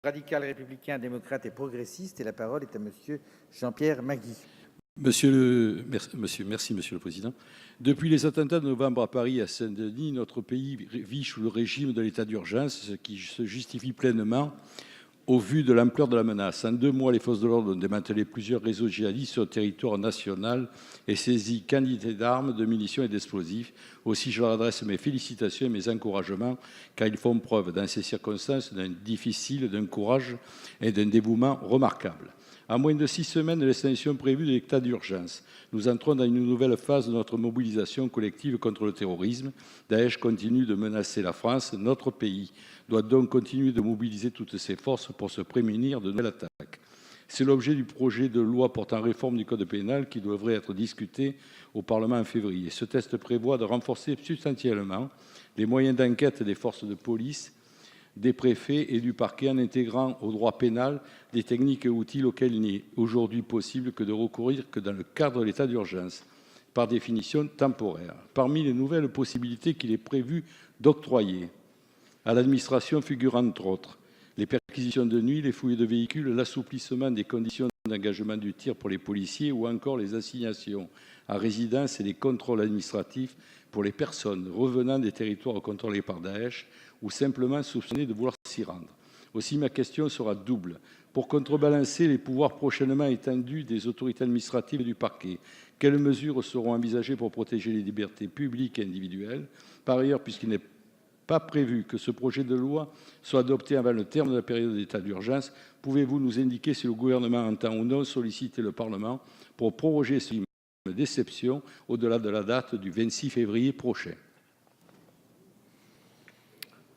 Radical, républicain, démocrate et progressiste. Et la parole est à Monsieur Jean-Pierre Magui. Merci, Monsieur le Président. Depuis les attentats de novembre à Paris et à Saint-Denis, notre pays vit sous le régime de l'état d'urgence, ce qui se justifie pleinement au vu de l'ampleur de la menace. En 2 mois, les forces de l'ordre ont démantelé plusieurs réseaux djihadistes sur le territoire national et saisi quantité d'armes, de munitions et d'explosifs. Aussi, je leur adresse mes félicitations et mes encouragements, car ils font preuve, dans ces circonstances, d'un courage et d'un dévouement remarquables. À moins de 6 semaines de l'extinction prévue de l'état d'urgence, nous entrons dans une nouvelle phase de notre mobilisation collective contre le terrorisme. Daesh continue de menacer la France. Notre pays doit donc continuer de mobiliser toutes ses forces pour se prémunir de nouvelles attaques. C'est l'objet du projet de loi portant réforme du code pénal qui devrait être discuté au Parlement en février. Ce texte prévoit de renforcer substantiellement les moyens d'enquête des forces de police, des préfets et du parquet, en intégrant au droit pénal des techniques et outils auxquels il n'est aujourd'hui possible de recourir que dans le cadre de l'état d'urgence, par définition temporaire. Parmi les nouvelles possibilités qu'il est prévu d'octroyer à l'administration figurent entre autres les perquisitions de nuit, les fouilles de véhicules, l'assouplissement des conditions d'engagement du tir pour les policiers ou encore les assignations à résidence et les contrôles administratifs pour les personnes revenant des territoires contrôlés par Daesh ou simplement soupçonnées de vouloir s'y rendre. Aussi, ma question sera double. Pour contrebalancer les pouvoirs prochainement étendus des autorités administratives et du parquet, quelles mesures seront envisagées pour protéger les libertés publiques et individuelles? Par ailleurs, puisqu'il n'est pas prévu que ce projet de loi soit adopté avant le terme de la période d'état d'urgence, pouvez-vous nous indiquer si le Gouvernement entend ou non solliciter le Parlement pour proroger ce régime d'exception au-delà de la date du 26 février prochain?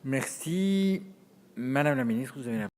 Merci. Madame la ministre, vous avez la parole.